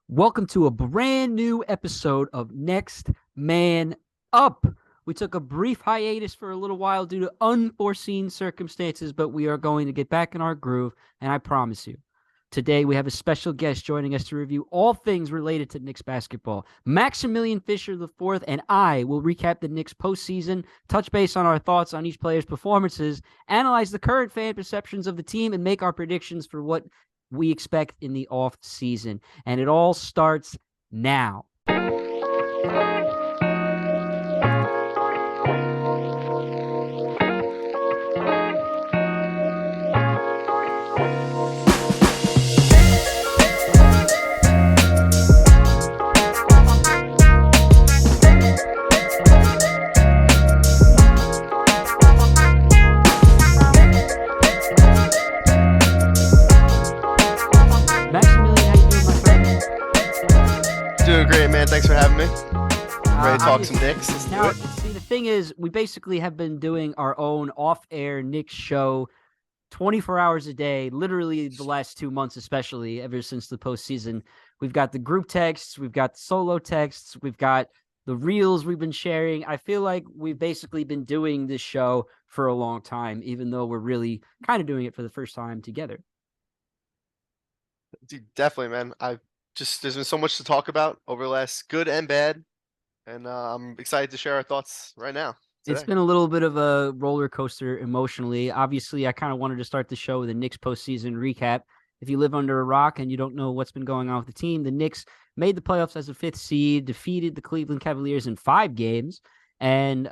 Welcome to a brand new episode of Next Man Up. We took a brief hiatus for a little while due to unforeseen circumstances, but we are going to get back in our groove, and I promise you, today we have a special guest joining us to review all things related to Knicks basketball. Maximilian Fischer IV and I will recap the Knicks postseason, touch base on our thoughts on each player's performances, analyze the current fan perceptions of the team, and make our predictions for what we expect in the off season. And it all starts now. Maximilian, how you doing, my friend? Doing great, man. Thanks for having me. Ready to talk I- some Knicks? Let's do Now, it. see, the thing is, we basically have been doing our own off-air Knicks show 24 hours a day, literally the last 2 months, especially ever since the postseason. We've got the group texts, we've got the solo texts, we've got the reels we've been sharing. I feel like we've basically been doing this show for a long time, even though we're really kind of doing it for the first time together. Dude, definitely, man. There's been so much to talk about over the last good and bad, and I'm excited to share our thoughts right now. It's Today. been a little bit of a roller coaster emotionally. Obviously, I kind of wanted to start the show with a Knicks postseason recap. If you live under a rock and you don't know what's been going on with the team, the Knicks made the playoffs as a fifth seed, defeated the Cleveland Cavaliers in 5 games, and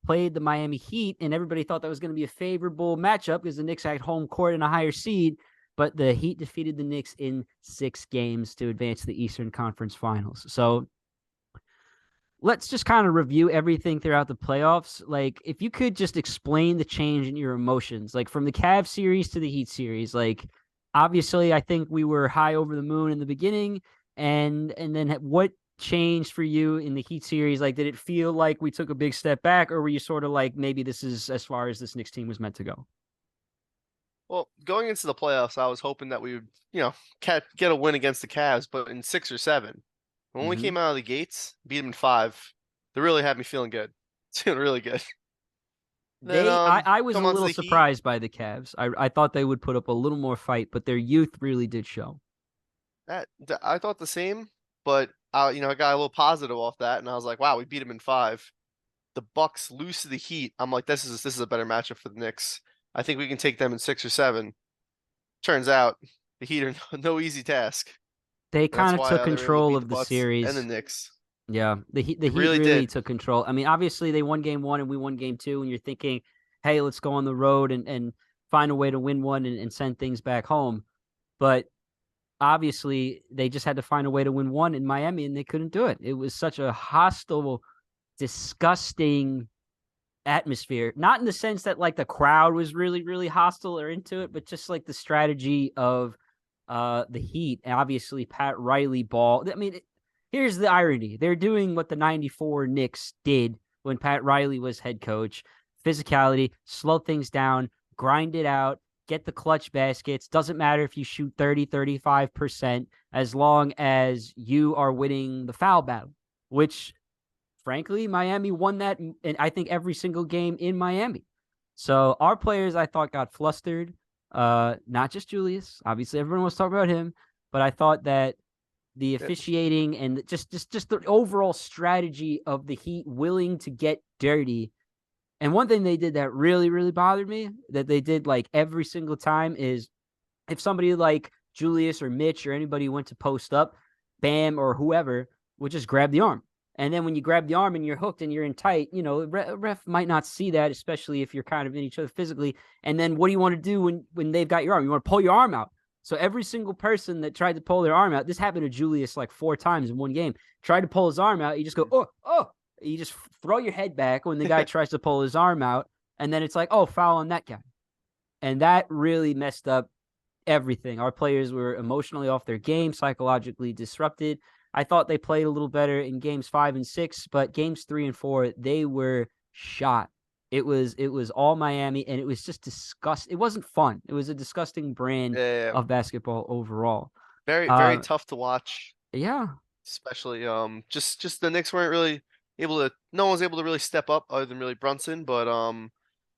played the Miami Heat. And everybody thought that was going to be a favorable matchup because the Knicks had home court and a higher seed. But the Heat defeated the Knicks in 6 games to advance to the Eastern Conference Finals. So let's just kind of review everything throughout the playoffs. Like, if you could just explain the change in your emotions, like from the Cavs series to the Heat series. Like, obviously, I think we were high over the moon in the beginning, and then what changed for you in the Heat series? Like, did it feel like we took a big step back, or were you sort of like, maybe this is as far as this Knicks team was meant to go? Well, going into the playoffs, I was hoping that we would, get a win against the Cavs, but in 6 or 7. When we came out of the gates, beat them in 5. They really had me feeling good. Feeling really good. Then I was a come on to little the Heat. surprised by the Cavs. I thought they would put up a little more fight, but their youth really did show. I thought the same, but I got a little positive off that, and I was like, wow, we beat them in 5. The Bucks lose to the Heat. I'm like, this is a better matchup for the Knicks. I think we can take them in 6 or 7. Turns out the Heat are no easy task. They And that's kind of why took they were able to control beat the of the Bucks and the series. Knicks. Yeah, the They Heat really really did. took control. I mean, obviously they won game 1 and we won game 2, and you're thinking, hey, let's go on the road and find a way to win one and send things back home. But obviously they just had to find a way to win one in Miami, and they couldn't do it. It was such a hostile, disgusting atmosphere. Not in the sense that like the crowd was really, really hostile or into it, but just like the strategy of the Heat. And obviously Pat Riley ball. I mean, here's the irony. They're doing what the 94 Knicks did when Pat Riley was head coach. Physicality, slow things down, grind it out, get the clutch baskets. Doesn't matter if you shoot 30, 35%, as long as you are winning the foul battle, which frankly, Miami won that, and I think every single game in Miami. So our players, I thought, got flustered. Not just Julius. Obviously, everyone was talking about him, but I thought that the Yeah. officiating and just the overall strategy of the Heat willing to get dirty. And one thing they did that really, really bothered me, that they did like every single time, is if somebody like Julius or Mitch or anybody went to post up, Bam or whoever would just grab the arm. And then when you grab the arm and you're hooked and you're in tight, ref might not see that, especially if you're kind of in each other physically. And then what do you want to do when they've got your arm? You want to pull your arm out. So every single person that tried to pull their arm out, this happened to Julius like 4 times in one game, tried to pull his arm out. You just go, oh. You just throw your head back when the guy tries to pull his arm out. And then it's like, oh, foul on that guy. And that really messed up everything. Our players were emotionally off their game, psychologically disrupted. I thought they played a little better in games 5 and 6, but games 3 and 4, they were shot. It was all Miami, and it was just disgusting. It wasn't fun. It was a disgusting brand Yeah. of basketball overall. Very, very tough to watch. Yeah, especially just the Knicks weren't really able to. No one was able to really step up other than really Brunson, but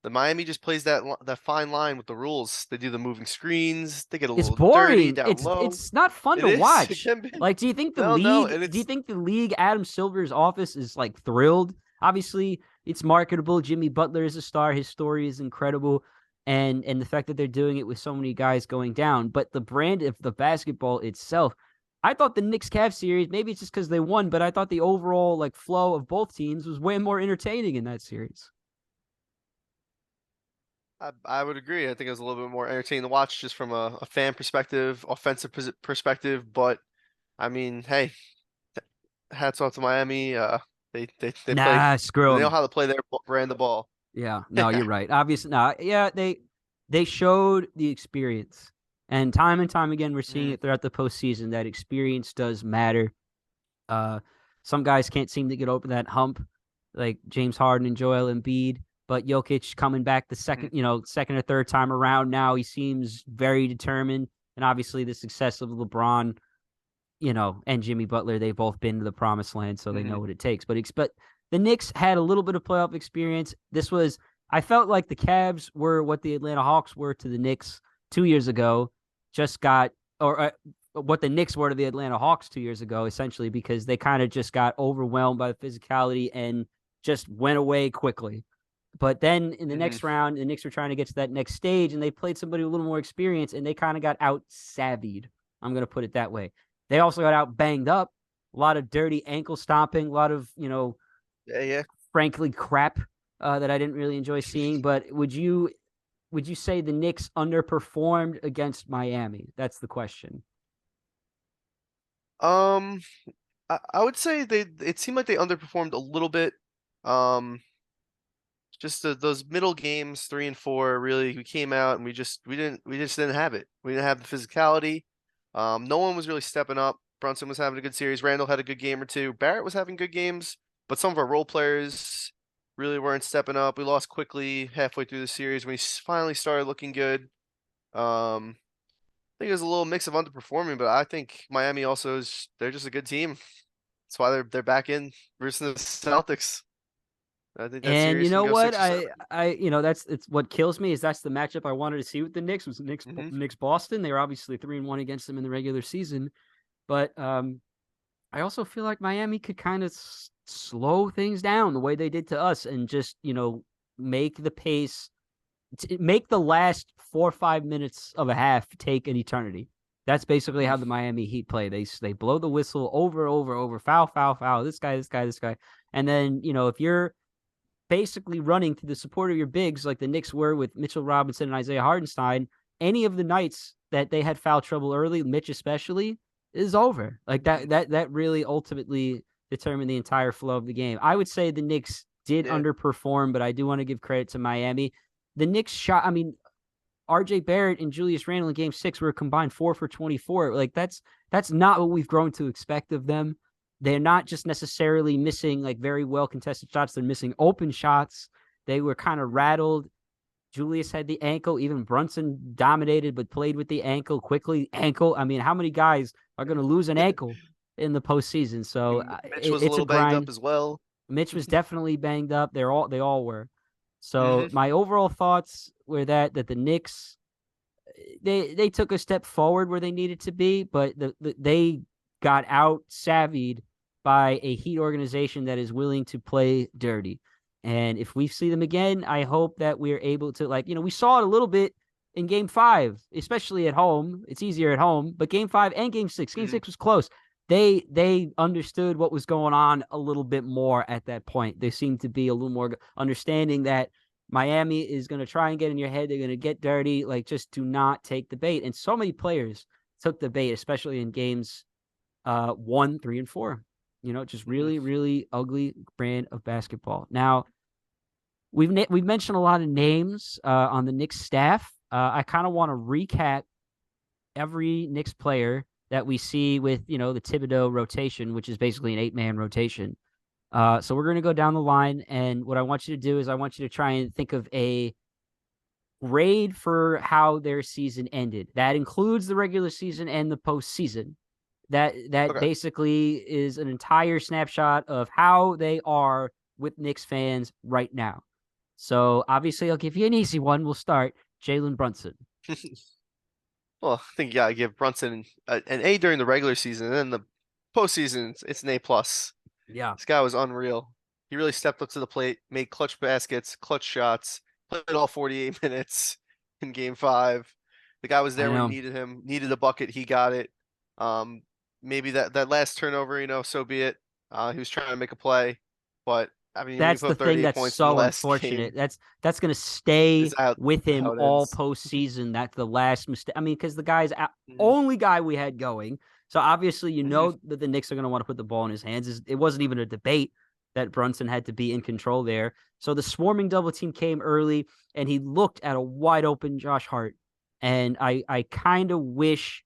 the Miami just plays that fine line with the rules. They do the moving screens. They get a it's little dirty boring. down low. It's not fun It to is. It watch. can be. Like, No, no, and do you it's think the league, Adam Silver's office is like thrilled? Obviously, it's marketable. Jimmy Butler is a star. His story is incredible. And the fact that they're doing it with so many guys going down, but the brand of the basketball itself, I thought the Knicks Cavs series, maybe it's just because they won, but I thought the overall like flow of both teams was way more entertaining in that series. I would agree. I think it was a little bit more entertaining to watch just from a fan perspective, offensive perspective. But I mean, hey, hats off to Miami. They play. Nah, They screw know them. how to play their brand of ball. Yeah, no, you're right. Obviously, no, yeah, they showed the experience, and time again, we're seeing Mhm, it throughout the postseason that experience does matter. Uh, some guys can't seem to get over that hump, like James Harden and Joel Embiid. But Jokic coming back the mhm, second or third time around now, he seems very determined. And obviously, the success of LeBron, and Jimmy Butler, they've both been to the promised land, so they know mhm. what it takes. But the Knicks had a little bit of playoff experience. I felt like the Cavs were what the Atlanta Hawks were to the Knicks 2 years ago, just got, or what the Knicks were to the Atlanta Hawks 2 years ago, essentially, because they kind of just got overwhelmed by the physicality and just went away quickly. But then in the Mhm. next round, the Knicks were trying to get to that next stage, and they played somebody with a little more experience, and they kind of got out savvied. I'm going to put it that way. They also got out banged up, a lot of dirty ankle stomping, a lot of Yeah, yeah. frankly crap that I didn't really enjoy seeing. But would you say the Knicks underperformed against Miami? That's the question. Um, I would say they. It seemed like they underperformed a little bit. Um, just those middle games, 3 and 4, really, we came out and we just didn't have it. We didn't have the physicality. No one was really stepping up. Brunson was having a good series. Randall had a good game or two. Barrett was having good games, but some of our role players really weren't stepping up. We lost quickly halfway through the series when he finally started looking good. I think it was a little mix of underperforming, but I think Miami also is they're just a good team. That's why they're back in versus the Celtics. I think that And you series can know go what? 6 or 7. That's it's what kills me is that's the matchup I wanted to see with the Knicks was Hmm. Knicks Boston. They were obviously 3-1 against them in the regular season, but I also feel like Miami could kind of slow things down the way they did to us and just, make the pace, make the last 4 or 5 minutes of a half take an eternity. That's basically Hmm. how the Miami Heat play. They blow the whistle over, foul, foul, foul. This guy. And then, if you're basically running through the support of your bigs like the Knicks were with Mitchell Robinson and Isaiah Hardenstein, any of the nights that they had foul trouble early, Mitch especially, is over. Like Hmm. that really ultimately determined the entire flow of the game. I would say the Knicks did Yeah. underperform, but I do want to give credit to Miami. The Knicks shot, I mean, RJ Barrett and Julius Randle in game 6 were combined 4 for 24. Like that's not what we've grown to expect of them. They're not just necessarily missing like very well contested shots. They're missing open shots. They were kind of rattled. Julius had the ankle. Even Brunson dominated, but played with the ankle quickly. Ankle. I mean, how many guys are going to lose an ankle in the postseason? So And Mitch was a it's a little banged up grind. as well. Mitch was definitely banged up. They all were. So Hmm. my overall thoughts were that the Knicks they took a step forward where they needed to be, but they got out savvied by a Heat organization that is willing to play dirty. And if we see them again, I hope that we're able to we saw it a little bit in game 5, especially at home. It's easier at home, but game 5 and game 6, game Hmm. six was close. They understood what was going on a little bit more at that point. They seemed to be a little more understanding that Miami is going to try and get in your head. They're going to get dirty. Like, just do not take the bait. And so many players took the bait, especially in games 1, 3, and 4. Just Hmm. really, really ugly brand of basketball. Now, we've mentioned a lot of names on the Knicks staff. I kind of want to recap every Knicks player that we see with the Thibodeau rotation, which is basically an 8-man rotation. So we're going to go down the line, and what I want you to do is I want you to try and think of a grade for how their season ended. That includes the regular season and the postseason. That Okay. basically is an entire snapshot of how they are with Knicks fans right now. So obviously, I'll give you an easy one. We'll start Jalen Brunson. Well, I think yeah, I give Brunson an A during the regular season, and then the postseason, it's an A plus. Yeah, This guy was unreal. He really stepped up to the plate, made clutch baskets, clutch shots, played all 48 minutes in Game 5. The guy was I there when you know. needed him, needed a bucket, he got it. Um, Maybe that last turnover, so be it. He was trying to make a play, but I mean, when you That's put the up thing 38 that's points in the so last unfortunate. game, That's going to stay is out with him how it all ends. postseason. That's the last mistake. I mean, because the guy's Mhm. only guy we had going. So obviously, Mhm. that the Knicks are going to want to put the ball in his hands. It wasn't even a debate that Brunson had to be in control there. So the swarming double team came early, and he looked at a wide open Josh Hart. And I kind of wish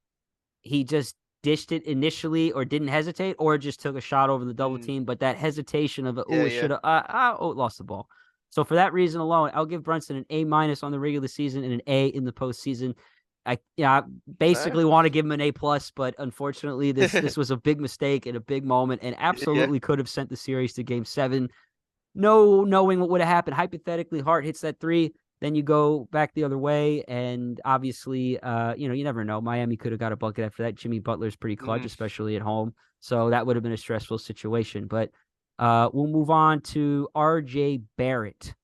he just dished it initially or didn't hesitate or just took a shot over the double Mm. team. But that hesitation of, Yeah, it yeah. should have, lost the ball. So for that reason alone, I'll give Brunson an A minus on the regular season and an A in the postseason. I Alright. basically want to give him an A plus, but unfortunately, this was a big mistake and a big moment, and Yeah. absolutely could have sent the series to Game 7. No knowing what would have happened. Hypothetically, Hart hits that three, then you go back the other way, and obviously, you never know. Miami could have got a bucket after that. Jimmy Butler's pretty clutch, Mhm. especially at home, so that would have been a stressful situation. But we'll move on to R.J. Barrett.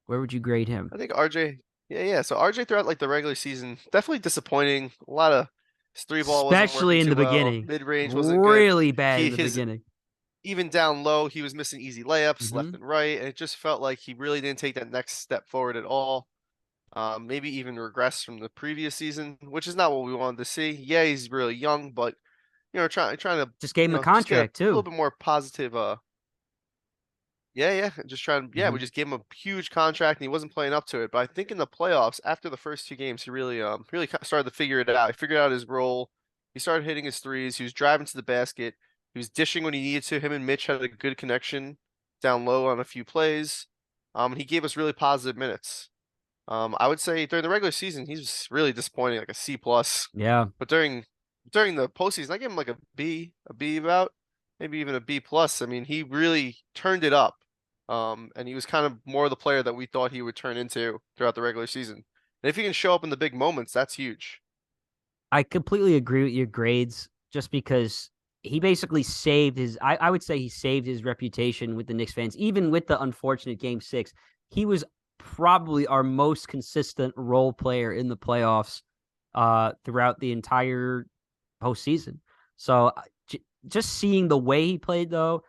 Where would you grade him? I think RJ, yeah, yeah. So RJ throughout like the regular season, definitely disappointing. A lot of his three ball wasn't working Especially in too the well. beginning, Mid range wasn't good. really bad He in the his beginning. even down low, he was missing easy layups left Mm-hmm. and right, and it just felt like he really didn't take that next step forward at all. Maybe even regress from the previous season, which is not what we wanted to see. Yeah, he's really young, but trying to Just gave him a just get a contract little too. bit more positive yeah, yeah, just trying yeah, we Mm-hmm. just gave him a huge contract and he wasn't playing up to it. But I think in the playoffs, after the first two games, he really started to figure it out. He figured out his role. He started hitting his threes. He was driving to the basket. He was dishing when he needed to. Him and Mitch had a good connection down low on a few plays. And he gave us really positive minutes. I would say during the regular season, he's really disappointing, like a C plus. Yeah, But during the postseason, I give him like a B about, maybe even a B plus. I mean, he really turned it up. And he was kind of more the player that we thought he would turn into throughout the regular season. And if he can show up in the big moments, that's huge. I completely agree with your grades just because he basically saved his I would say he saved his reputation with the Knicks fans, even with the unfortunate Game 6. He was probably our most consistent role player in the playoffs throughout the entire postseason. So just seeing the way he played though,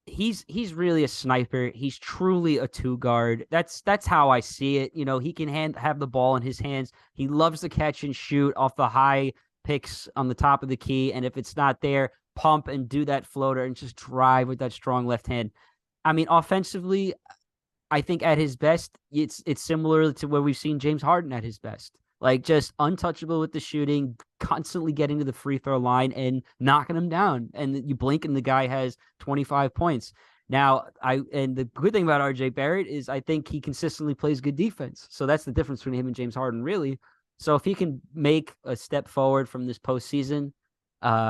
he's really a sniper. He's truly a two guard. That's how I see it. He can have the ball in his hands. He loves to catch and shoot off the high picks on the top of the key, and if it's not there, pump and do that floater and just drive with that strong left hand. I mean, offensively, I think at his best, it's similar to where we've seen James Harden at his best. Like just untouchable with the shooting, constantly getting to the free throw line and knocking him down. And you blink and the guy has 25 points. Now, and the good thing about RJ Barrett is I think he consistently plays good defense. So that's the difference between him and James Harden, really. So if he can make a step forward from this postseason,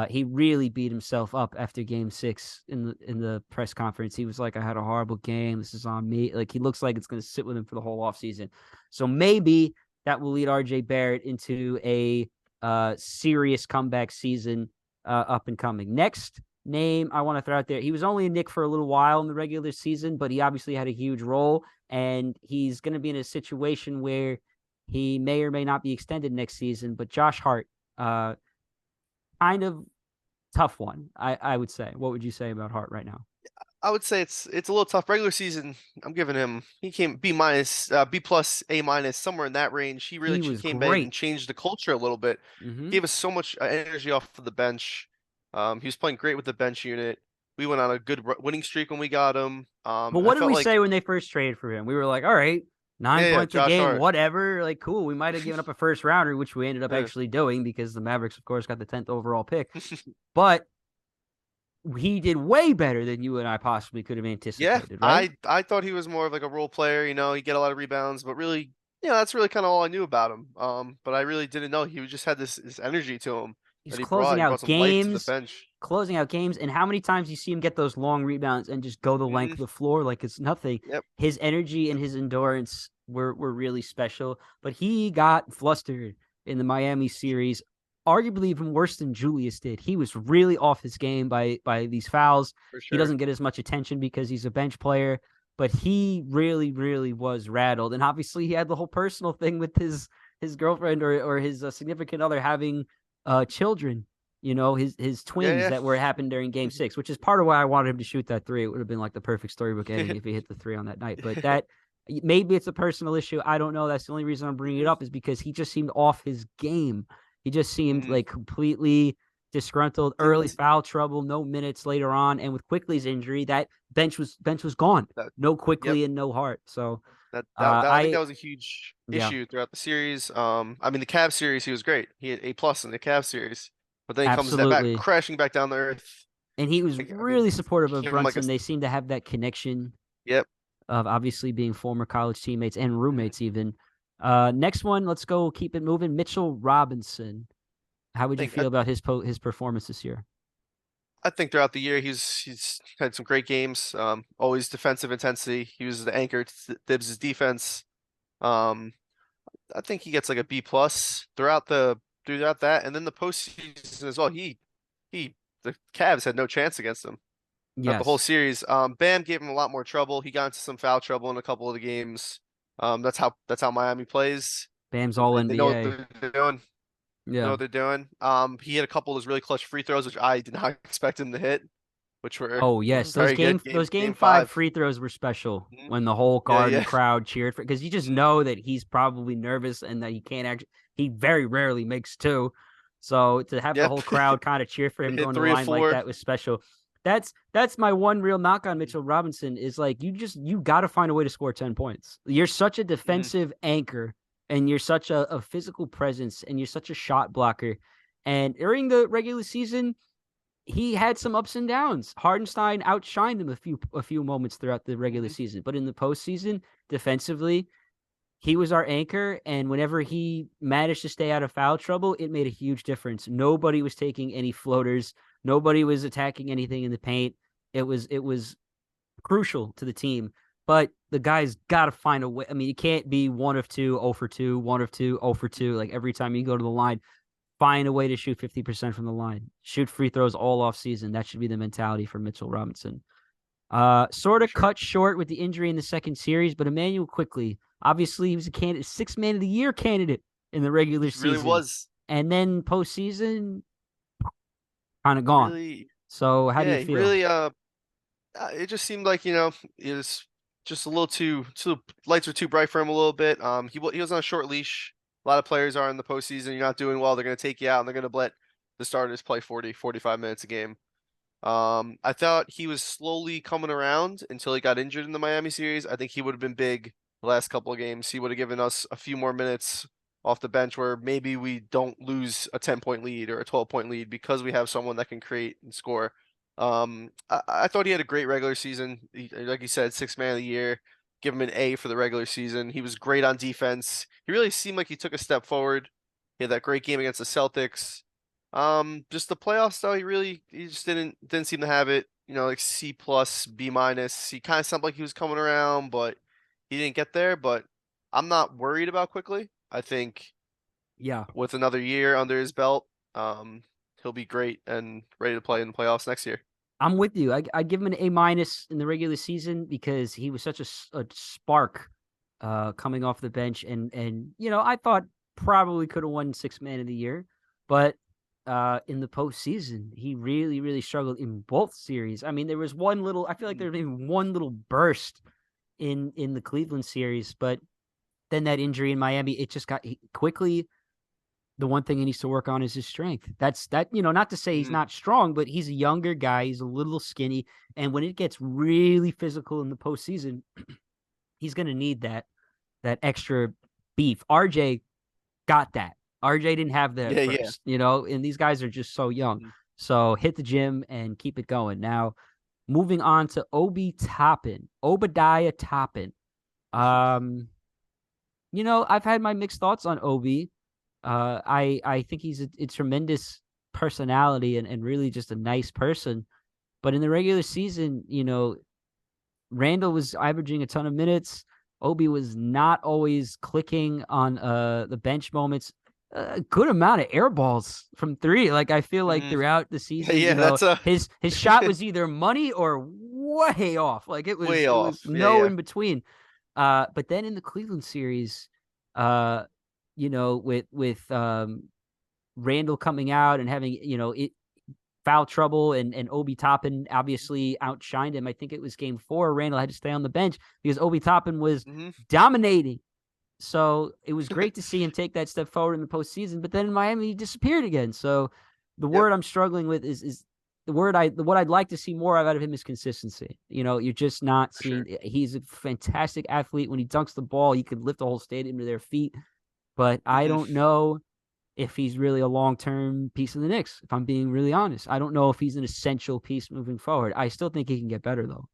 he really beat himself up after Game 6 in the press conference. He was like, "I had a horrible game. This is on me." Like he looks like it's going to sit with him for the whole offseason. So maybe that will lead RJ Barrett into a serious comeback season up and coming. Next name I want to throw out there. He was only a Knick for a little while in the regular season, but he obviously had a huge role, and he's going to be in a situation where he may or may not be extended next season. But Josh Hart, kind of tough one, I would say. What would you say about Hart right now? I would say it's a little tough. Regular season, I'm giving him he came B minus, B plus, A minus, somewhere in that range. He really He was came in and great. changed the culture a little bit. Mm-hmm. Gave us so much energy off of the bench. He was playing great with the bench unit. We went on a good winning streak when we got him. But I what did felt we like say when they first traded for him? We were like, all right, nine yeah, yeah, points a Josh game, Hart. whatever. Like, cool. We might have given up a first rounder, which we ended up Yeah. actually doing because the Mavericks, of course, got the 10th overall pick. But he did way better than you and I possibly could have Yeah, anticipated, right? I thought he was more of like a role player, he get a lot of rebounds, but really, that's really kind of all I knew about him. But I really didn't know he just had this energy to him. he's that he closing brought. He brought out some life to the games, bench. and how many times you see him get those long rebounds and just go the length Hmm. of the floor like it's nothing. Yep, His energy and his endurance were really special, but he got flustered in the Miami series, arguably even worse than Julius did. He was really off his game by these fouls. for He sure. doesn't get as much attention because he's a bench player, but he really, really was rattled. And obviously, he had the whole personal thing with his girlfriend or his significant other having children. You know, his twins Yeah, that were happened during Game 6, which is part of why I wanted him to shoot that three. It would have been like the perfect storybook ending yeah. if he hit the three on that night. But that maybe it's a personal issue. I don't know. That's the only reason I'm bringing it Hmm. up is because he just seemed off his game. He just seemed Hmm. like completely disgruntled. Early Didn't foul trouble, no minutes later on, and with Quickly's injury, that bench was gone. that? No Yep. Quickly and no Hart. So I think I that was a huge yeah, issue throughout the series. I mean, the Cavs series, he was great. He had A+ in the Cavs series, but then he comes that back absolutely. crashing back down to earth. And he was I mean, really supportive of give him like a Brunson. They seem to have that connection yep. of obviously being former college teammates and Mhm. roommates even. Next one, let's go keep it moving. Mitchell Robinson. How would you think feel about his performance this year? I think throughout the year he's had some great games. Always defensive intensity. He was the anchor to Thibs' defense. Um, I think he gets like a B+ throughout that, and then the postseason as well. He the Cavs had no chance against him throughout the whole Yes. series. Bam gave him a lot more trouble. He got into some foul trouble in a couple of the games. That's how Miami plays. Bam's all They know what NBA. they're doing. Know Yeah. what they're doing. He had a couple of those really clutch free throws, which I did not expect him to hit, which were Oh yes, those very good. game Game those game game five five. free throws were special Mhm. when the whole Yeah, Garden yeah. crowd cheered for because you just Mhm. know that he's probably nervous and that he can't actually he very rarely makes two. So to have the Yep. whole crowd kind of cheer for him Hit going to the three or line like four. that was special. That's my one real knock on Mitchell Robinson is like you got to find a way to score 10 points. You're such a Mhm. defensive anchor and you're such a physical presence and you're such a shot blocker. And during the regular season, he had some ups and downs. Hardenstein outshined him a few moments throughout the regular Mhm. season, but in the postseason, defensively, he was our anchor, and whenever he managed to stay out of foul trouble, it made a huge difference. Nobody was taking any floaters. Nobody was attacking anything in the paint. It was crucial to the team. But the guy's got to find a way. I mean, you can't be 1 of 2, 0 for 2, 1 of 2, 0 for 2. Like every time you go to the line, find a way to shoot 50% from the line. Shoot free throws all off season. That should be the mentality for Mitchell Robinson. Sort For of sure. cut short with the injury in the second series, but Emmanuel quickly, obviously, he was a candidate, six man of the year candidate in the regular He really season. was. And then postseason, kind of gone. Really, So how do you yeah, he feel? really it just seemed like, it was just a little too lights were too bright for him a little bit. He was on a short leash. A lot of players are in the postseason. You're not doing well, they're going to take you out and they're going to let the starters play 45 minutes a game. I thought he was slowly coming around until he got injured in the Miami series. I think he would have been big the last couple of games. He would have given us a few more minutes off the bench where maybe we don't lose a 10-point lead or a 12-point lead because we have someone that can create and score. I thought he had a great regular season. Like you said, sixth man of the year. Give him an A for the regular season. He was great on defense. He really seemed like he took a step forward. He had that great game against the Celtics. Just the playoffs though, he just didn't seem to have it. Like C+, B-. He kind of sounded like he was coming around, but he didn't get there. But I'm not worried about quickly. I think Yeah, with another year under his belt, um, he'll be great and ready to play in the playoffs next year. I'm with you. I give him an A- in the regular season because he was such a spark coming off the bench. And I thought probably could have won six man of the year, but in the postseason, he really, really struggled in both series. I mean, there was one little, I feel like Mhm. there was maybe one little burst in the Cleveland series, but then that injury in Miami, it just got quickly. The one thing he needs to work on is his strength. That's that, not to say he's Mhm. not strong, but he's a younger guy. He's a little skinny. And when it gets really physical in the postseason, he's going to need that extra beef. RJ got that. RJ didn't have that at Yeah, yeah. first, and these guys are just so young. Mhm. So hit the gym and keep it going. Now, moving on to Obadiah Toppin. Um, I've had my mixed thoughts on Obi. I think he's a tremendous personality and really just a nice person. But in the regular season, Randall was averaging a ton of minutes. Obi was not always clicking on the bench moments. A good amount of air balls from three. Like I feel like Mm, throughout the season, yeah, that's a his shot was either money or way off. Like way it off. was Yeah, no yeah. in between. But then in the Cleveland series, uh, with Randall coming out and having it foul trouble and Obi Toppin obviously outshined him. I think it was game 4. Randall had to stay on the bench because Obi Toppin was Hmm. dominating. So it was great to see him take that step forward in the postseason. But then in Miami, he disappeared again. So the Yep. word I'm struggling with is what I'd like to see more out of him is consistency. You're just not For sure. seeing. He's a fantastic athlete. When he dunks the ball, he could lift the whole stadium to their feet. But I Hmm. don't know if he's really a long-term piece of the Knicks, if I'm being really honest. I don't know if he's an essential piece moving forward. I still think he can get better, though.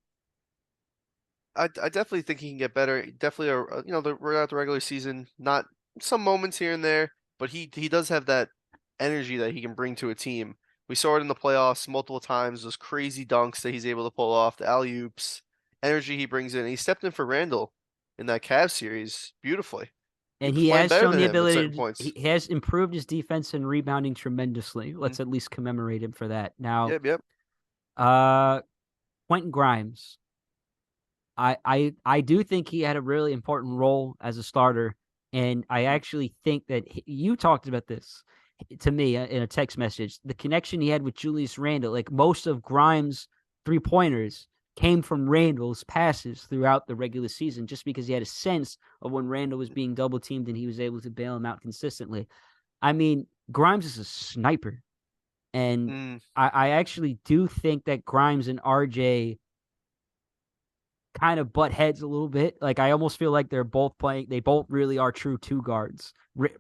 I definitely think he can get better. Definitely, we're at the regular season, not some moments here and there, but he does have that energy that he can bring to a team. We saw it in the playoffs multiple times. Those crazy dunks that he's able to pull off, the alley oops, energy he brings in. He stepped in for Randall in that Cavs series beautifully. He And was he playing has better shown than the him at certain ability points. he has improved his defense and rebounding tremendously. Mm, Let's at least commemorate him for that. Now, yep, yep. uh, Quentin Grimes. I do think he had a really important role as a starter, and I Mhm. actually think that you talked about this to me in a text message. The connection he had with Julius Randle, like most of Grimes' 3-pointers came from Randle's passes throughout the regular season, just because he had a sense of when Randle was being double teamed and he was able to bail him out consistently. I mean, Grimes is a sniper, and Mm, I actually do think that Grimes and RJ kind of butt heads a little bit. Like I almost feel like they both really are true two guards.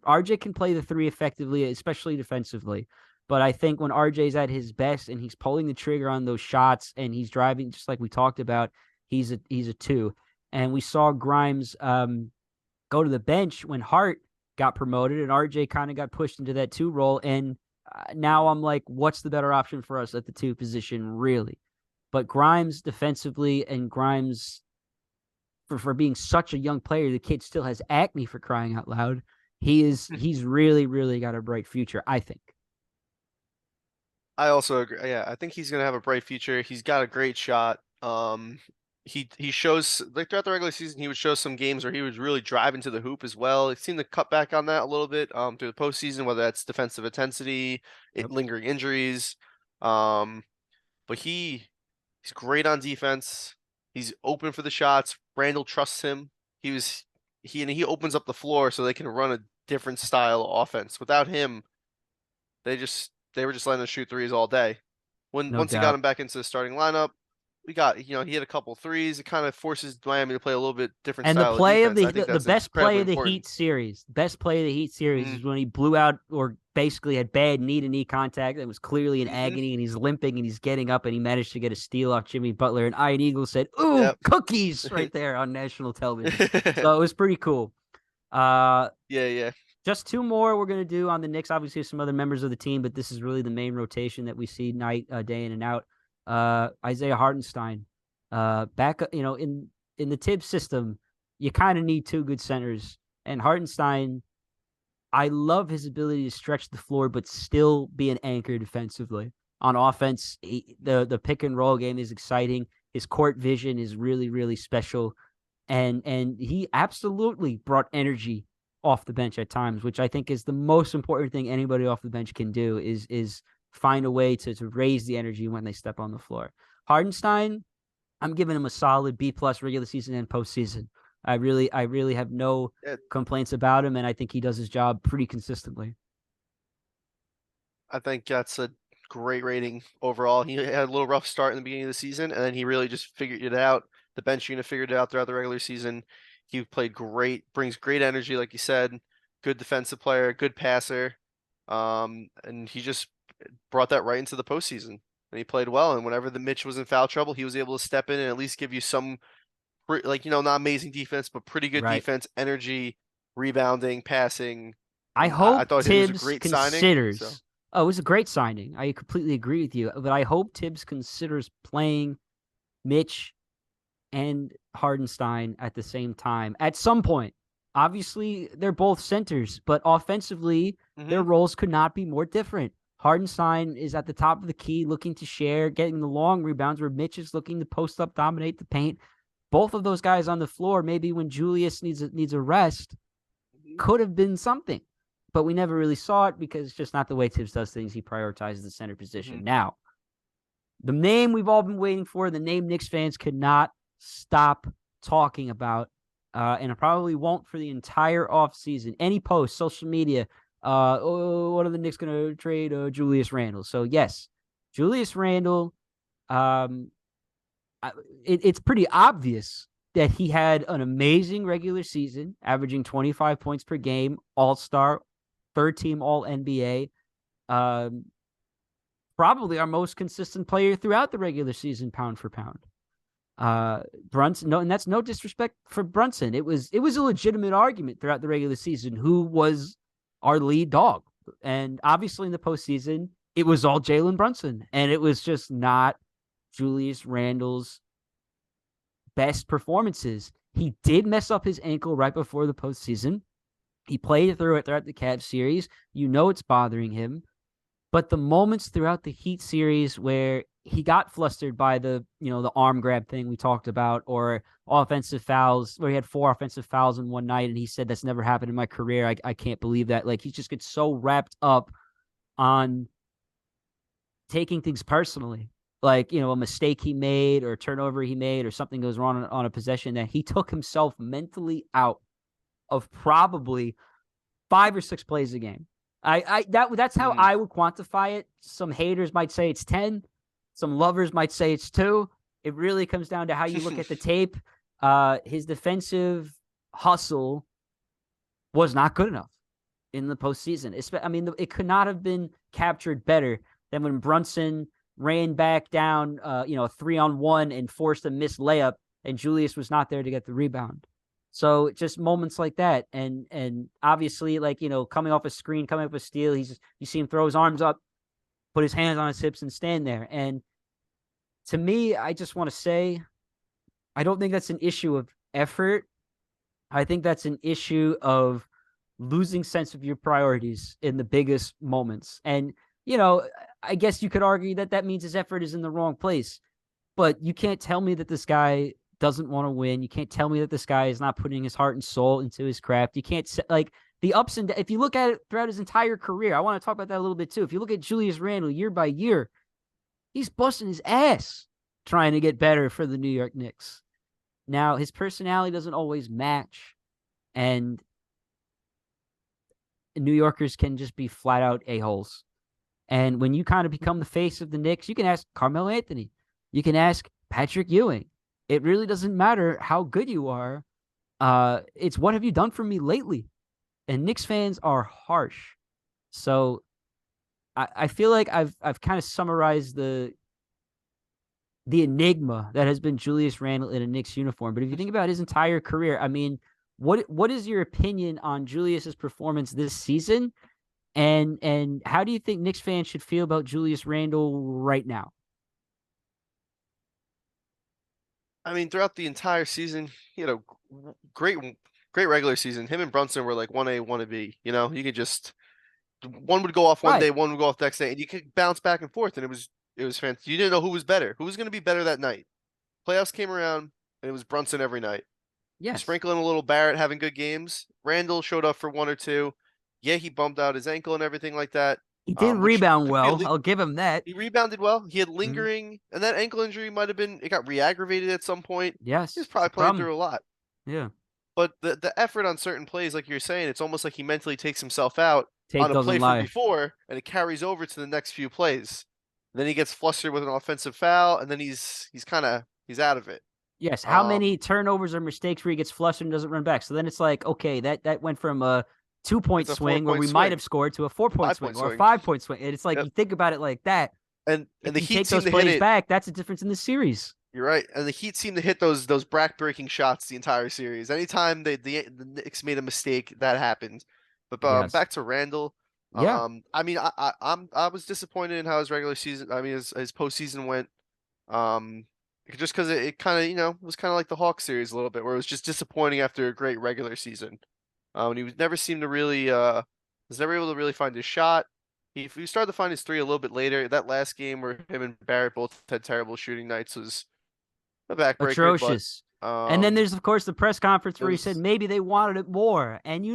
RJ can play the three effectively, especially defensively. But I think when RJ's at his best and he's pulling the trigger on those shots and he's driving, just like we talked about, he's a two. And we saw Grimes go to the bench when Hart got promoted and RJ kind of got pushed into that two role. And now I'm like, what's the better option for us at the two position, really? But Grimes defensively and Grimes for being such a young player, the kid still has acne for crying out loud. He's really, really got a bright future, I think. I also agree. Yeah, I think he's gonna have a bright future. He's got a great shot. He shows like throughout the regular season, he would show some games where he was really driving to the hoop as well. It seemed to cut back on that a little bit through the postseason, whether that's defensive intensity, Yep. lingering injuries. Um, but he's great on defense. He's open for the shots. Randall trusts him. He was he opens up the floor so they can run a different style of offense. Without him, they were just letting us shoot threes all day. When No once he got doubt. him back into the starting lineup, we got he had a couple threes. It kind of forces Miami to play a little bit different And the style of play of defense. I the think the that's best play incredibly of the important. Heat series, best play of the Heat series Mm, is when he blew out or basically had bad knee to knee contact and was clearly in hmm. agony and he's limping and he's getting up and he managed to get a steal off Jimmy Butler and Iron Eagle said, "Ooh, Yep. cookies!" right there on national television. So it was pretty cool. Uh, Yeah, yeah. just two more we're going to do on the Knicks. Obviously, some other members of the team, but this is really the main rotation that we see day in and out. Isaiah Hartenstein, back, in the Tibbs system, you kind of need two good centers. And Hartenstein, I love his ability to stretch the floor, but still be an anchor defensively. On offense, the pick and roll game is exciting. His court vision is really, really special and he absolutely brought energy off the bench at times, which I think is the most important thing anybody off the bench can do is find a way to raise the energy when they step on the floor. Hardenstein, I'm giving him a solid B plus regular season and postseason. I really have no Yeah, complaints about him, and I think he does his job pretty consistently. I think that's a great rating overall. He had a little rough start in the beginning of the season, and then he really just figured it out. The bench unit figured it out throughout the regular season. He played great, brings great energy, like you said. Good defensive player, good passer, and he just brought that right into the postseason. And he played well. And whenever the Mitch was in foul trouble, he was able to step in and at least give you some, like not amazing defense, but pretty good Right. defense, energy, rebounding, passing. I And I hope thought he was a Tibbs great signing. So. considers Oh, it was a great signing. I completely agree with you. But I hope Tibbs considers playing Mitch and Hardenstein at the same time at some point. Obviously, they're both centers, but offensively, their Hmm. roles could not be more different. Hardenstein is at the top of the key, looking to share, getting the long rebounds, where Mitch is looking to post up, dominate the paint. Both of those guys on the floor, maybe when Julius needs a rest, could have been something. But we never really saw it because it's just not the way Tibbs does things. He prioritizes the center Hmm. position. Now, the name we've all been waiting for, the name Knicks fans could not stop talking about, and I probably won't for the entire offseason. Any post, social media, oh, what are the Knicks going to trade Julius Randle? So, yes, Julius Randle, um, it's pretty obvious that he had an amazing regular season, averaging 25 points per game, all star, third team all NBA. Um, Probably our most consistent player throughout the regular season, pound for pound. Uh, Brunson, no, and that's no disrespect for Brunson. It was a legitimate argument throughout the regular season who was our lead dog, and obviously in the postseason, it was all Jalen Brunson, and it was just not Julius Randle's best performances. He did mess up his ankle right before the postseason. He played through it throughout the Cavs series. You know it's bothering him. But the moments throughout the Heat series where he got flustered by the arm grab thing we talked about, or offensive fouls, where he had 4 offensive fouls in one night, and he said that's never happened in my career. I can't believe that. Like, he just gets so wrapped up on taking things personally, like, a mistake he made or a turnover he made or something goes wrong on a possession, that he took himself mentally out of probably 5 or 6 plays a game. That's how Hmm. I would quantify it. Some haters might say it's 10. Some lovers might say it's 2. It really comes down to how you look at the tape. His defensive hustle was not good enough in the postseason. I mean, it could not have been captured better than when Brunson ran back down, 3-on-1 and forced a missed layup, and Julius was not there to get the rebound. So just moments like that, and obviously, like, coming off a screen, coming up a steal, you see him throw his arms up, put his hands on his hips, and stand there. And to me, I just want to say, I don't think that's an issue of effort. I think that's an issue of losing sense of your priorities in the biggest moments. And, I guess you could argue that that means his effort is in the wrong place, but you can't tell me that this guy doesn't want to win. You can't tell me that this guy is not putting his heart and soul into his craft. You can't, like, the ups and downs. If you look at it throughout his entire career, I want to talk about that a little bit too. If you look at Julius Randle year by year, he's busting his ass trying to get better for the New York Knicks. Now, his personality doesn't always match, and New Yorkers can just be flat out a-holes. And when you kind of become the face of the Knicks, you can ask Carmelo Anthony. You can ask Patrick Ewing. It really doesn't matter how good you are. It's what have you done for me lately? And Knicks fans are harsh. So I feel like I've kind of summarized the enigma that has been Julius Randle in a Knicks uniform. But if you think about his entire career, I mean, what is your opinion on Julius's performance this season? And how do you think Knicks fans should feel about Julius Randle right now? I mean, throughout the entire season, great, great regular season. Him and Brunson were like 1A, 1B. You could just one would go off one Right. day, one would go off the next day, and you could bounce back and forth, and it was fantastic. You didn't know who was better, who was going to be better that night. Playoffs came around, and it was Brunson every night. You Yes. sprinkle in a little Barrett having good games. Randall showed up for one or two. Yeah, he bumped out his ankle and everything like that, He did which rebound could be well. I'll give him that. he rebounded well. He had Mhm. lingering, and that ankle injury might have been it got re-aggravated at some point. He was Yes. It's a probably playing problem. through a lot. Yeah. But the effort on certain plays, like you're saying, it's almost like he mentally takes himself out Tape on a doesn't play from lie. before, and it carries over to the next few plays. Then he gets flustered with an offensive foul, and then he's out of it. Yes. How Um, many turnovers or mistakes where he gets flushed and doesn't run back? So then it's like, okay, that went from a 2 point it's a four swing where point we might swing, have scored to a 4 point five swing point or a swing. 5 point swing. And it's like, Yep. you think about it like that. And If the you Heat take seem those to hit plays it. back, that's a difference in the series. You're right, and the Heat seem to hit those back breaking shots the entire series. Anytime the Knicks made a mistake, that happened. But Yes. back to Randall, Yeah, I mean, I was disappointed in how his regular season, I mean, his postseason went. Um, just because it kind of, was kind of like the Hawks series a little bit, where it was just disappointing after a great regular season. And he was never seemed to really, was never able to really find his shot. He started to find his three a little bit later. That last game where him and Barrett both had terrible shooting nights was a backbreaker, but atrocious. And then there's of course the press conference it where he said was, maybe they wanted it more, and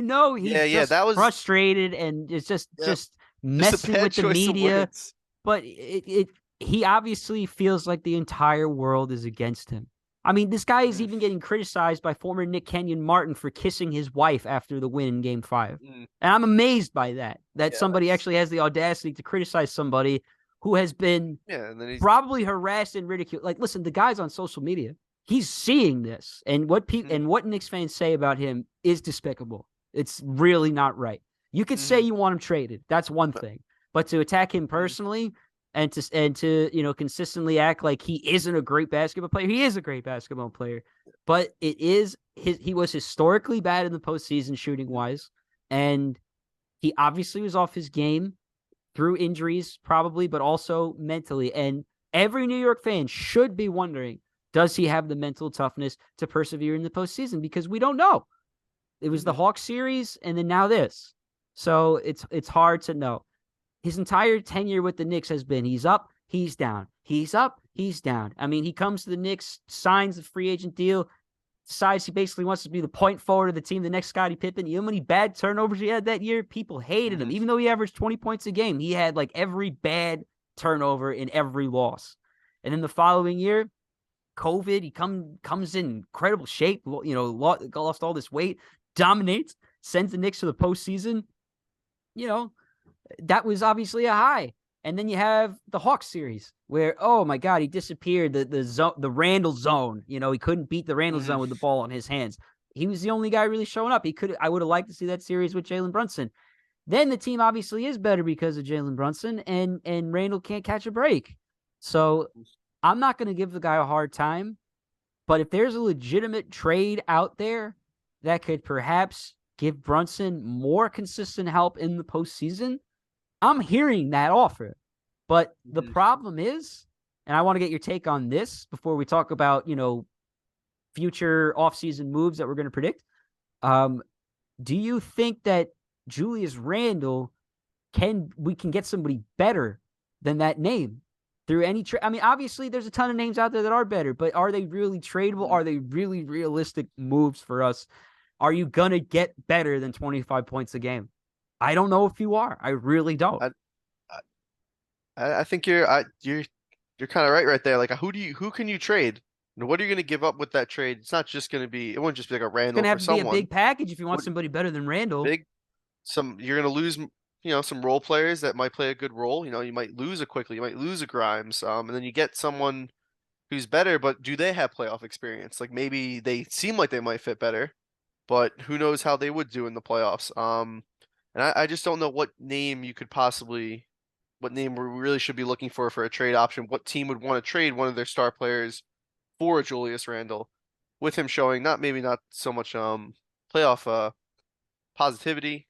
yeah, he's yeah, just that was, frustrated and it's just yeah, just just a messing bad with the choice of media. words. But he obviously feels like the entire world is against him. I mean, this guy is Mm, even getting criticized by former Nick Kenyon Martin for kissing his wife after the win in Game 5. mm, And I'm amazed by that yeah, somebody actually has the audacity to criticize somebody who has been yeah, and then he, probably harassed and ridiculed. Like, listen, the guy's on social media. He's seeing this, and mm, what Knicks fans say about him is despicable. It's really not right. You could say mm, you want him traded. That's one thing, but to attack him mm, personally and to consistently act like he isn't a great basketball player. He is a great basketball player, but he was historically bad in the postseason shooting mm, wise, and he obviously was off his game through injuries, probably, but also mentally. And every New York fan should be wondering, does he have the mental toughness to persevere in the postseason? Because we don't know. It was the mm, Hawks series, and then now this. So it's hard to know. His entire tenure with the Knicks has been he's up, he's down, he's up, he's down. I mean, he comes to the Knicks, signs a free agent deal, decides he basically wants to be the point forward of the team, the next Scottie Pippen. You know how many bad turnovers he had that year? People hated him. mm, Even though he averaged 20 points a game, he had like every bad turnover in every loss. And then the following year, COVID, he comes in incredible shape, lost all this weight, dominates, sends the Knicks to the postseason. You know, that was obviously a high. And then you have the Hawks series where, oh my God, he disappeared. The Randall zone. He couldn't beat the Randall mm, zone with the ball in his hands. He was the only guy really showing up. I would have liked to see that series with Jalen Brunson. Then the team obviously is better because of Jalen Brunson, and Randall can't catch a break. So I'm not going to give the guy a hard time. But if there's a legitimate trade out there that could perhaps give Brunson more consistent help in the postseason, I'm hearing that offer. But the mm. problem is, and I want to get your take on this before we talk about, future offseason moves that we're going to predict. Do you think that Julius Randle we can get somebody better than that name through any trade? I mean, obviously there's a ton of names out there that are better, but are they really tradable? Mm. Are they really realistic moves for us? Are you going to get better than 25 points a game? I don't know if you are. I really don't. I, I think you're kind of right there. Like, who can you trade? And what are you going to give up with that trade? It's not just going to be, it wouldn't just be like a It's going Randall to have for to be a someone. big package if you want What somebody better than Randall. big, you're going to lose, some role players that might play a good role. You might lose a Quickly, you might lose a Grimes, and then you get someone who's better, but do they have playoff experience? Like maybe they seem like they might fit better, but who knows how they would do in the playoffs. And I just don't know what name we really should be looking for a trade option. What team would want to trade one of their star players for Julius Randle, with him showing not so much playoff positivity,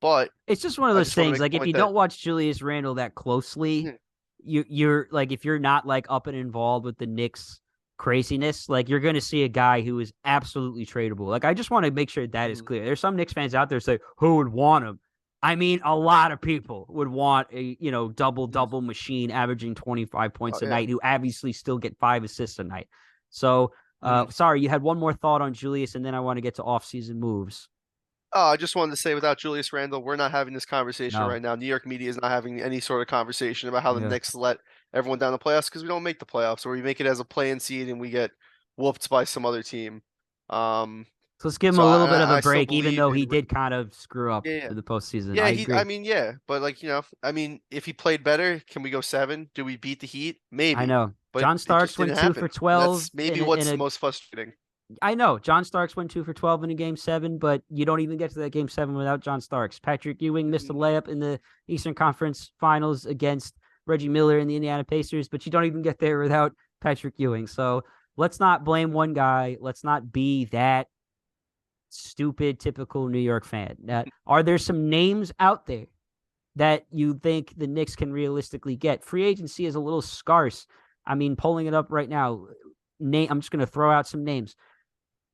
but It's just one of I those just want to things. make a Like if point you that don't watch Julius Randle that closely, mhm, you're like if you're not like up and involved with the Knicks craziness, like you're going to see a guy who is absolutely tradable. Like I just want to make sure that is mhm, clear. There's some Knicks fans out there say who would want him. I mean, a lot of people would want a double mhm. double machine averaging 25 Oh points a yeah. night who obviously still get 5 assists a night. So, Mhm. sorry, you had one more thought on Julius, and then I want to get to offseason moves. Oh, I just wanted to say, without Julius Randle, we're not having this conversation No, right now. New York media is not having any sort of conversation about how the yeah. Knicks let everyone down the playoffs because we don't make the playoffs, or we make it as a play-in seed and we get whooped by some other team. Um, So let's give him so a I, little and bit of a I still break, even believe though in. he did kind of screw up Yeah, yeah, in the postseason. yeah. I I agree. mean, yeah, but like I mean, if he played better, can we go 7? Do we beat the Heat? I Maybe, know. but John it just Starks went didn't two for happen, and 12 that's maybe what's most frustrating. I know. John Starks went 2 for 12 in a game 7, but you don't even get to that game 7 without John Starks. Patrick Ewing missed a Mhm. layup in the Eastern Conference Finals against Reggie Miller and the Indiana Pacers, but you don't even get there without Patrick Ewing. So let's not blame one guy. Let's not be that stupid, typical New York fan. Are there some names out there that you think the Knicks can realistically get? Free agency is a little scarce. I mean, pulling it up right now, I'm just going to throw out some names.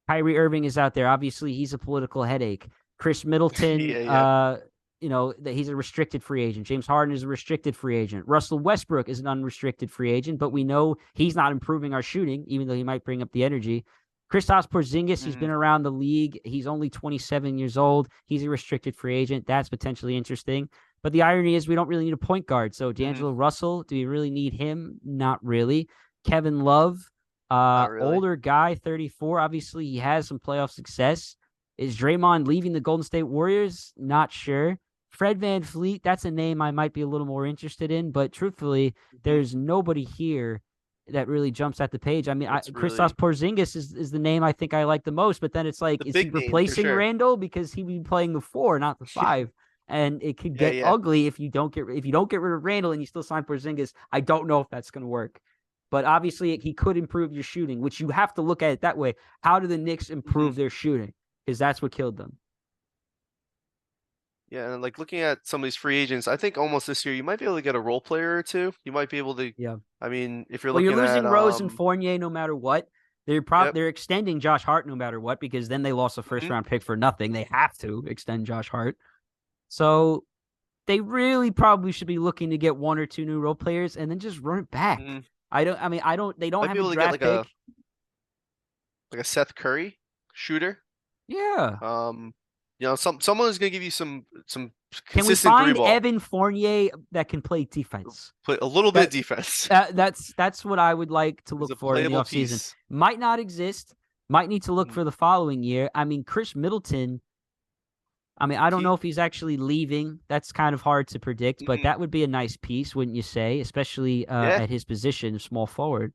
Kyrie Irving is out there. Obviously, he's a political headache. Chris Middleton, Yeah. that he's a restricted free agent. James Harden is a restricted free agent. Russell Westbrook is an unrestricted free agent, but we know he's not improving our shooting, even though he might bring up the energy. Kristaps Porzingis, he's been around the league. He's only 27 years old. He's a restricted free agent. That's potentially interesting. But the irony is we don't really need a point guard. So D'Angelo Russell, do we really need him? Not really. Kevin Love, Not really. older guy, 34. Obviously, he has some playoff success. Is Draymond leaving the Golden State Warriors? Not sure. Fred VanVleet, that's a name I might be a little more interested in, but truthfully, there's nobody here that really jumps at the page. I mean, Kristaps Porzingis is the name I think I like the most, but then it's like, is he replacing Randall because he'd be playing the 4, not the 5? And it could get ugly if you don't get rid of Randall and you still sign Porzingis. I don't know if that's going to work. But obviously, he could improve your shooting, which you have to look at it that way. How do the Knicks improve their shooting? Because that's what killed them. Yeah, and like looking at some of these free agents, I think almost this year you might be able to get a role player or two. You might be able to. Yeah. I mean, if you're looking at, you're losing Rose and Fournier no matter what. They're extending Josh Hart no matter what, because then they lost a first round pick for nothing. They have to extend Josh Hart. So they really probably should be looking to get 1 or 2 new role players and then just run it back. They don't have a draft pick. Like a Seth Curry shooter. Yeah. Someone who's gonna give you some consistent can we find 3-ball. Evan Fournier that can play defense? Play a little bit of defense. That's what I would like to look for in the offseason. Might not exist. Might need to look for the following year. I mean, Chris Middleton. I mean, I don't know if he's actually leaving. That's kind of hard to predict, but that would be a nice piece, wouldn't you say? Especially at his position, small forward.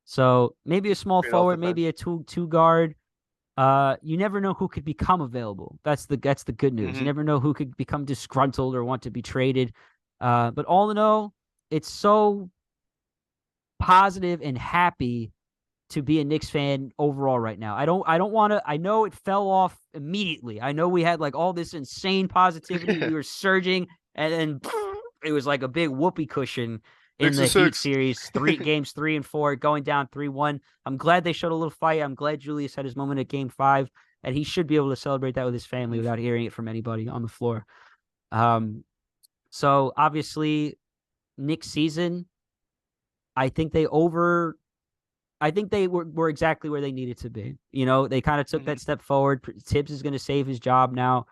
So maybe a small forward, maybe a two guard. You never know who could become available. That's the good news. You never know who could become disgruntled or want to be traded. But all in all, it's so positive and happy to be a Knicks fan overall right now. I don't want to. I know it fell off immediately. I know we had like all this insane positivity. We were surging, and then it was like a big whoopee cushion in the Heat series. Games 3 and 4, going down 3-1. I'm glad they showed a little fight. I'm glad Julius had his moment at Game 5, and he should be able to celebrate that with his family without hearing it from anybody on the floor. So obviously, Knicks season, I think they were exactly where they needed to be. You know, they kind of took that step forward. Tibbs is going to save his job now,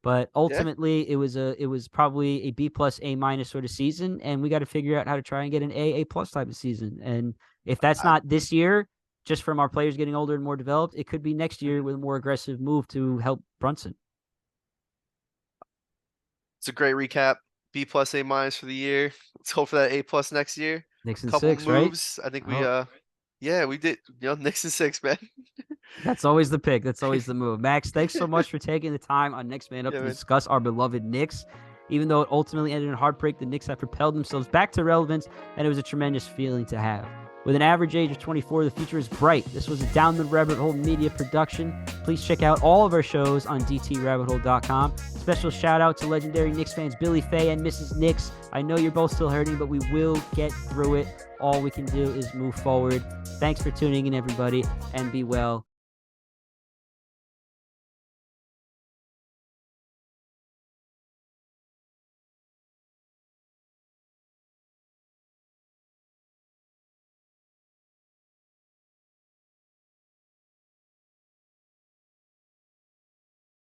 but ultimately it was probably a B+, A- sort of season, and we got to figure out how to try and get an A+ type of season. And if that's not this year, just from our players getting older and more developed, it could be next year with a more aggressive move to help Brunson. It's a great recap. B+, A- for the year. Let's hope for that A+ next year. Knicks and couple 6, moves. right? I think we did. Knicks and 6, man. That's always the pick. That's always the move. Max, thanks so much for taking the time on Next Man Up to discuss our beloved Knicks. Even though it ultimately ended in a heartbreak, the Knicks have propelled themselves back to relevance, and it was a tremendous feeling to have. With an average age of 24, the future is bright. This was a Down the Rabbit Hole media production. Please check out all of our shows on dtrabbithole.com. Special shout out to legendary Knicks fans Billy Faye and Mrs. Knicks. I know you're both still hurting, but we will get through it. All we can do is move forward. Thanks for tuning in, everybody, and be well.